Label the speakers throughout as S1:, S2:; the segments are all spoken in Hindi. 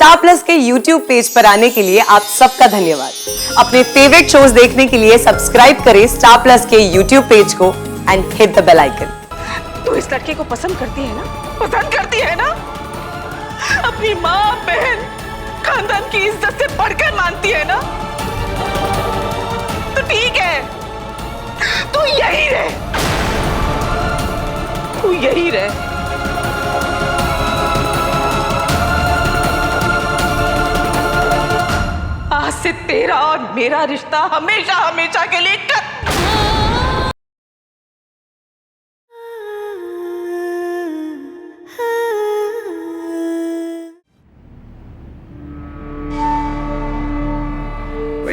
S1: स्टार प्लस के YouTube पेज पर आने के लिए आप सबका धन्यवाद। अपने फेवरेट शोज देखने के लिए सब्सक्राइब करें स्टार प्लस के YouTube पेज को and hit the bell icon.
S2: तू इस लड़के को पसंद करती है ना? पसंद करती है ना? अपनी माँ बहन खानदान की इज्जत से बढ़कर मानती है ना? तो ठीक है, तू यही रह, तू यही रह। आज से तेरा और मेरा रिश्ता हमेशा हमेशा के लिए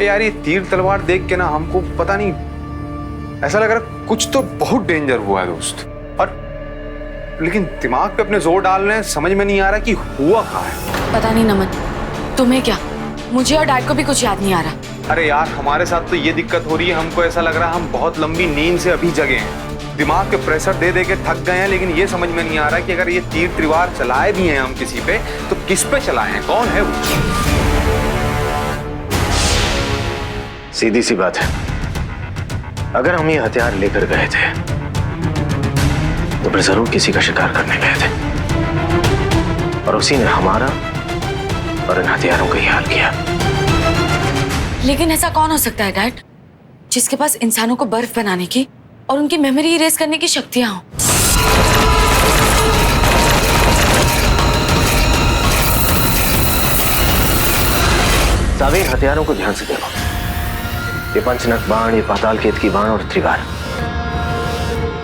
S3: यार ये तीर तलवार देख के ना हमको पता नहीं ऐसा लग रहा कुछ तो बहुत डेंजर हुआ है दोस्त। और लेकिन दिमाग पे अपने जोर डाल रहे हैं, समझ में नहीं आ रहा कि हुआ क्या है।
S4: पता नहीं नमन, तुम्हें क्या? मुझे और डैड को भी कुछ याद नहीं आ रहा।
S3: अरे यार हमारे साथ तो ये दिक्कत हो रही है, हमको ऐसा लग रहा है हम बहुत लंबी नींद से अभी जगे हैं। दिमाग के प्रेशर दे दे के थक गए हैं, लेकिन ये समझ में नहीं आ रहा कि अगर ये तीर तलवार चलाए भी हैं हम किसी पे तो किस पे चलाए हैं, कौन है वो?
S5: सीधी सी बात है, अगर हम ये हथियार लेकर गए थे तो फिर जरूर किसी का शिकार करने गए थे और उसी ने हमारा और इन हथियारों का ही हाल किया।
S4: लेकिन ऐसा कौन हो सकता है डैड जिसके पास इंसानों को बर्फ बनाने की और उनकी मेमोरी इरेज करने की शक्तियां हों?
S5: सारे हथियारों को ध्यान से देखो, ये पंचनक बाण, ये पाताल केतकी बाण और त्रिवार,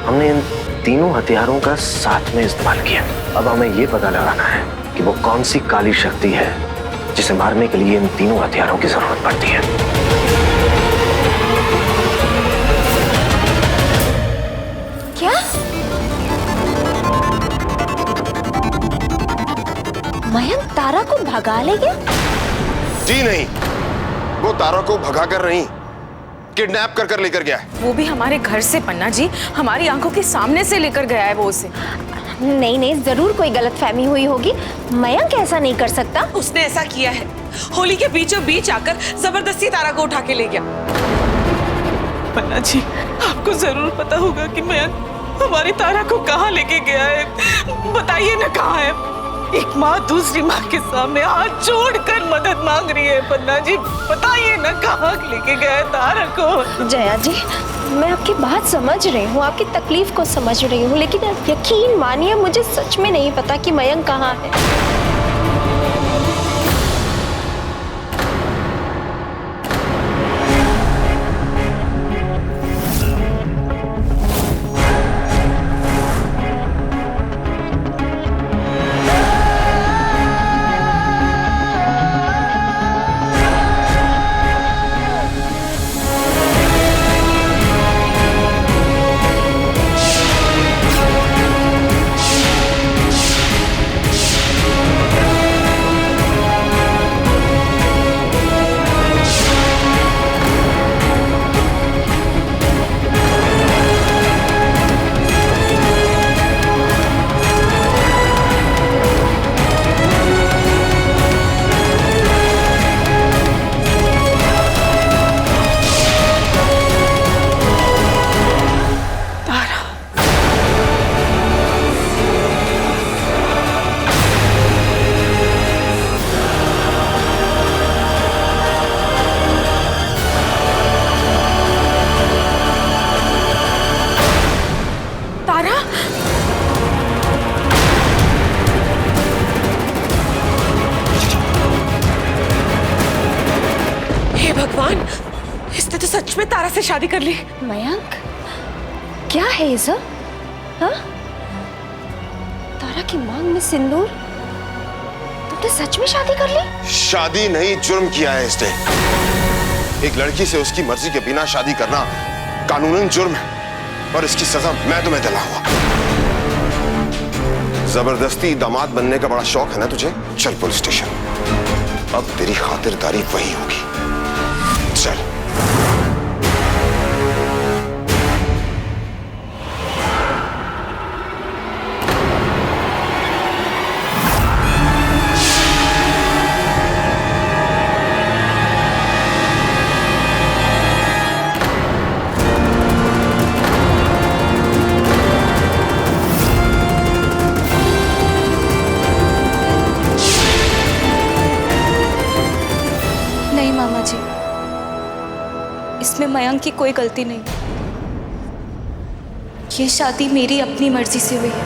S5: हमने इन तीनों हथियारों का साथ में इस्तेमाल किया। अब हमें ये पता लगाना है कि वो कौन सी काली शक्ति है जिसे मारने के लिए इन तीनों हथियारों की जरूरत पड़ती है।
S6: क्या? मयंक तारा को भगा ले गया?
S7: जी नहीं, वो तारा को भगा कर नहीं, किडनैप कर लेकर गया है।
S2: वो भी हमारे घर से पन्ना जी, हमारी आंखों के सामने से लेकर गया है वो उसे।
S6: नहीं, जरूर कोई गलतफहमी हुई होगी। मयंक ऐसा नहीं कर सकता।
S2: उसने ऐसा किया है, होली के बीचों बीच आकर जबरदस्ती तारा को उठा के ले गया। पन्ना जी, आपको जरूर पता होगा कि मयंक हमारी तारा को कहाँ लेके गया है। बताइए ना कहाँ है? एक माँ दूसरी माँ के सामने हाथ जोड़कर मदद मांग रही है। पन्ना जी बताइए ना कहाँ लेके गया है तारा को?
S6: जया जी, मैं आपकी बात समझ रही हूँ, आपकी तकलीफ को समझ रही हूँ, लेकिन आप यकीन मानिए मुझे सच में नहीं पता कि मयंक कहाँ है।
S2: भगवान, इसने तो सच में तारा से शादी कर ली।
S6: मयंक, क्या है ये सब? हाँ? तारा की मांग में सिंदूर? तुमने सच में शादी कर ली?
S7: शादी नहीं, जुर्म किया है इसने। एक लड़की से उसकी मर्जी के बिना शादी करना कानूनन जुर्म है और इसकी सजा मैं तुम्हें दिलाऊंगा। जबरदस्ती दामाद बनने का बड़ा शौक है ना तुझे? चल पुलिस स्टेशन, अब तेरी खातिरदारी वही होगी। चल।
S6: इसमें मयंक की कोई गलती नहीं। ये शादी मेरी अपनी मर्जी से हुई है।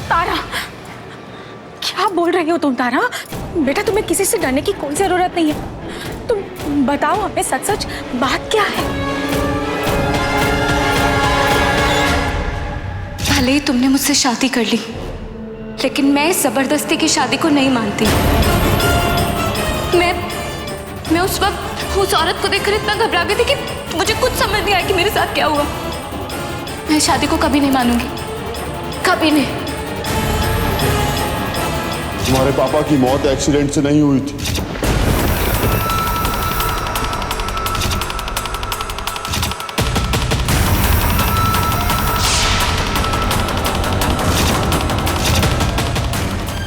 S2: तारा, क्या बोल रही हो तुम तारा? बेटा तुम्हें किसी से डरने की कोई जरूरत नहीं है। तुम बताओ हमें सच सच बात क्या है?
S6: भले ही तुमने मुझसे शादी कर ली, लेकिन मैं इस जबरदस्ती की शादी को नहीं मानती। मैं उस वक्त उस औरत को देखकर इतना घबरा गई थी कि मुझे कुछ समझ नहीं आया कि मेरे साथ क्या हुआ। मैं शादी को कभी नहीं मानूंगी, कभी नहीं।
S8: तुम्हारे पापा की मौत एक्सीडेंट से नहीं हुई थी।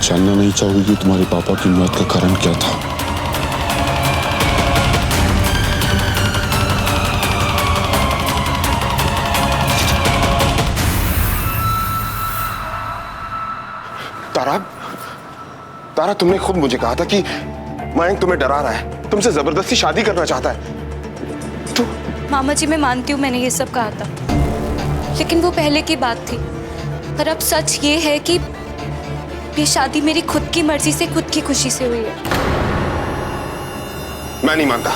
S8: जानना नहीं चाहोगी कि तुम्हारे पापा की मौत का कारण क्या था?
S7: तारा, तारा, तुमने खुद मुझे कहा था कि मयंक तुम्हें डरा रहा है, तुमसे जबरदस्ती शादी करना चाहता है। तो
S6: मामा जी, मैं मानती हूँ मैंने ये सब कहा था, लेकिन वो पहले की बात थी। पर अब सच ये है कि ये शादी मेरी खुद की मर्जी से, खुद की खुशी से हुई है।
S7: मैं नहीं मानता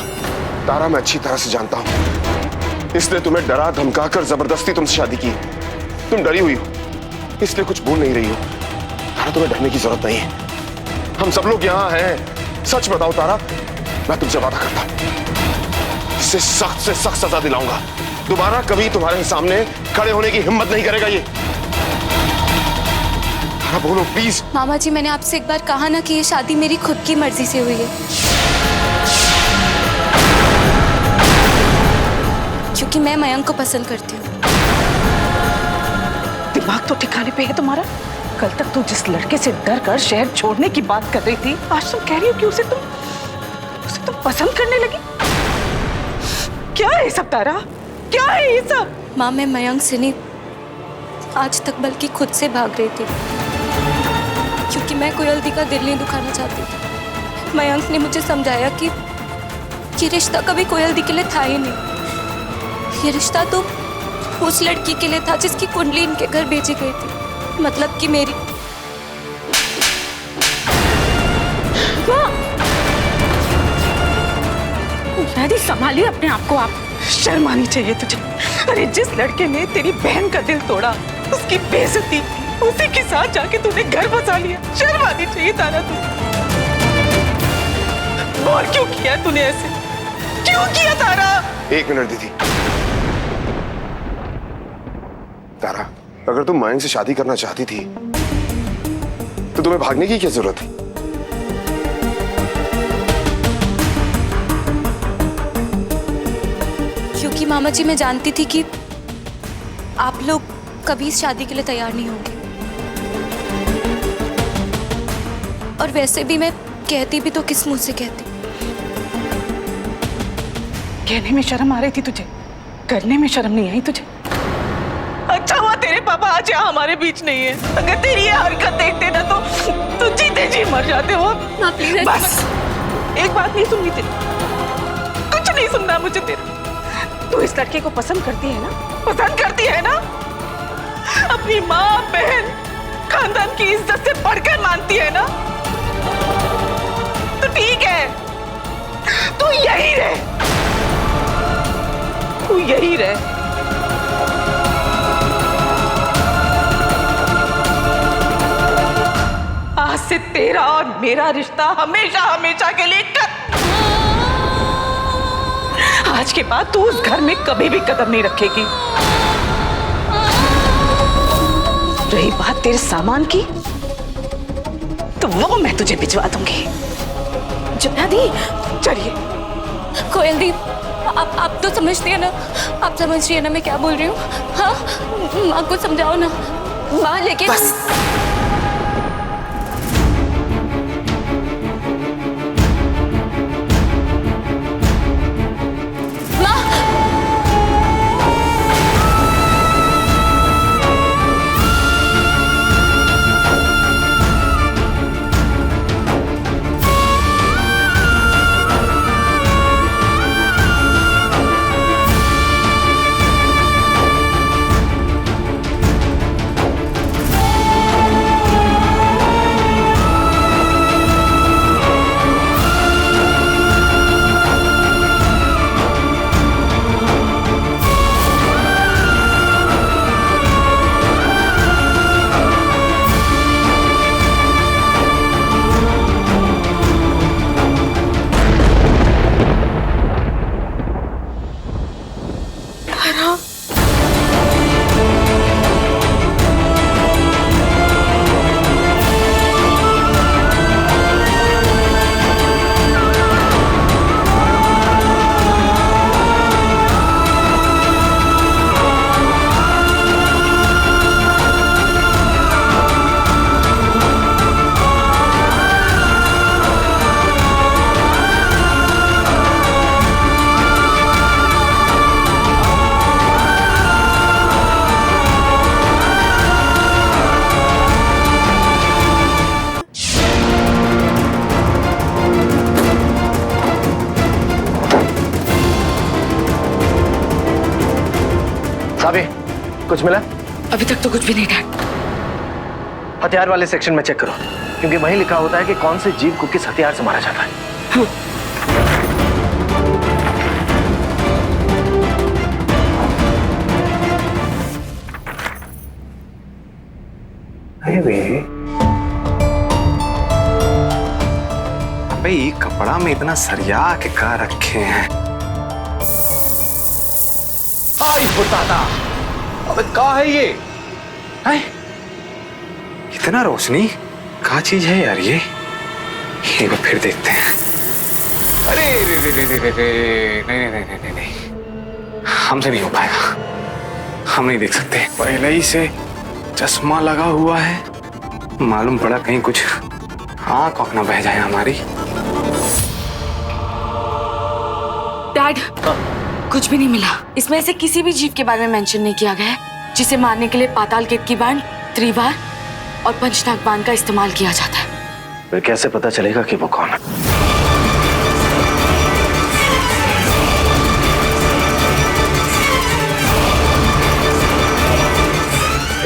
S7: तारा, मैं अच्छी तरह से जानता हूं। इसने तुम्हें डरा धमका कर जबरदस्ती तुमसे शादी की। तुम डरी हुई हो, इसलिए कुछ बोल नहीं रही हो। तारा, तुम्हें डरने की जरूरत नहीं है। हम सब लोग यहाँ हैं। सच बताओ तारा, मैं तुमसे वादा करता हूं, इसे सख्त से सख्त सजा दिलाऊंगा। दोबारा कभी तुम्हारे सामने खड़े होने की हिम्मत नहीं करेगा ये। तारा, बोलो प्लीज।
S6: मामा जी, मैंने आपसे एक बार कहा ना कि ये शादी मेरी खुद की मर्जी से हुई है, क्योंकि मैं मयंक को पसंद करती हूँ।
S2: दिमाग तो ठिकाने पे है तुम्हारा? कल तक तू जिस लड़के से डर कर शहर छोड़ने की बात कर रही थी, आज तुम कह रही हो कि उसे तुम पसंद करने लगी। क्या है ये सब तारा? क्या है ये सब?
S6: माँ, मैं मयंक से नहीं, आज तक बल्कि खुद से भाग रही थी, क्योंकि मैं कोयल दी का दिल नहीं दुखाना चाहती थी। मयंक ने मुझे समझाया कि ये रिश्ता कभी कोयल दी के लिए था ही नहीं। ये रिश्ता तो उस लड़की के लिए था जिसकी कुंडली इनके घर भेजी गई थी, मतलब कि मेरी।
S2: दादी, संभालिए अपने आप को। आप शर्म आनी चाहिए तुझे। अरे जिस लड़के ने तेरी बहन का दिल तोड़ा, उसकी बेइज्जती की, उसी के साथ जाके तूने घर बसा लिया। शर्म आनी चाहिए तारा तू। और क्यों किया तूने ऐसे? क्यों किया तारा?
S7: एक मिनट दीदी। तारा, अगर तुम मयंक से शादी करना चाहती थी तो तुम्हें भागने की क्या जरूरत थी?
S6: क्योंकि मामा जी, मैं जानती थी कि आप लोग कभी इस शादी के लिए तैयार नहीं होंगे। और वैसे भी मैं कहती भी तो किस मुंह से कहती।
S2: कहने में शर्म आ रही थी तुझे, करने में शर्म नहीं आई तुझे। अच्छा हुआ तेरे पापा आज यहाँ हमारे बीच नहीं है। अगर तेरी ये हरकत देखते ना तो जीते जी मर जाते हो। बस एक बात नहीं सुननी तेरी, कुछ नहीं सुनना मुझे तेरा। तू इस लड़के को पसंद करती है ना? पसंद करती है ना? अपनी माँ, बहन, खानदान की इज्जत से बढ़कर मानती है ना? तो ठीक है, तू यही रह, तू यही रह। आज से तेरा और मेरा रिश्ता हमेशा हमेशा के लिए आज के बाद तू उस घर में कभी भी कदम नहीं रखेगी। रही बात तेरे सामान की, तो वो मैं तुझे भिजवा दूंगी। दी, चलिए।
S6: कोयल दी, आप तो समझती है ना? आप समझ रही है ना मैं क्या बोल रही हूँ? हाँ, माँ को समझाओ ना। माँ, लेकिन
S2: बस।
S5: कुछ मिला?
S4: अभी तक तो कुछ भी नहीं डैड।
S5: हथियार वाले सेक्शन में चेक करो, क्योंकि वहीं लिखा होता है कि कौन से जीव को किस हथियार से मारा जाता है।
S3: अबे ये कपड़ा में इतना सरिया के का रखे हैं। आई होता था। अबे का है ये? है? इतना रोशनी का चीज है यार ये? एक बार फिर देखते हैं। अरे रे रे रे रे रे रे, नहीं नहीं नहीं नहीं नहीं, हमसे नहीं हो पाएगा, हम नहीं देख सकते। पहले ही से चश्मा लगा हुआ है, मालूम पड़ा कहीं कुछ आंख ना बह जाए हमारी।
S4: डैड, कुछ भी नहीं मिला। इसमें ऐसे किसी भी जीव के बारे में मेंशन नहीं किया गया है जिसे मारने के लिए पाताल केत की बाण, त्रिवार और पंचनाग बाण का इस्तेमाल किया जाता है।
S5: फिर कैसे पता चलेगा कि वो कौन है?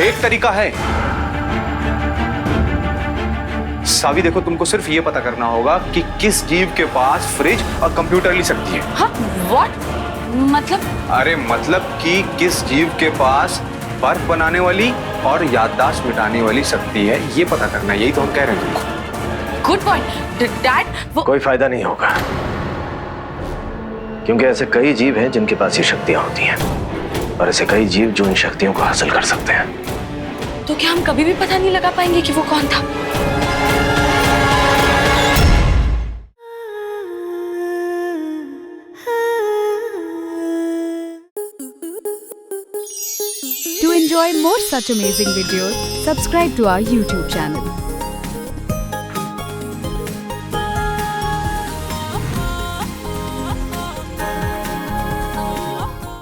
S3: एक तरीका है सावी, देखो तुमको सिर्फ ये पता करना होगा कि किस जीव के पास फ्रिज और कंप्यूटर ली सकती है।
S4: हाँ, व्हाट? मतलब?
S3: अरे मतलब कि किस जीव के पास बर्फ बनाने वाली और याददाश्त मिटाने वाली शक्ति है, ये पता करना। यही तो हम कह रहे हैं तुमको।
S4: Good point dad. वो
S5: कोई फायदा नहीं होगा, क्योंकि ऐसे कई जीव हैं जिनके पास ये शक्तियां होती हैं, और ऐसे कई जीव जो इन शक्तियों को हासिल कर सकते हैं।
S4: तो क्या हम कभी भी पता नहीं लगा पाएंगे कि वो कौन था?
S9: To enjoy more such amazing videos, subscribe to our YouTube channel.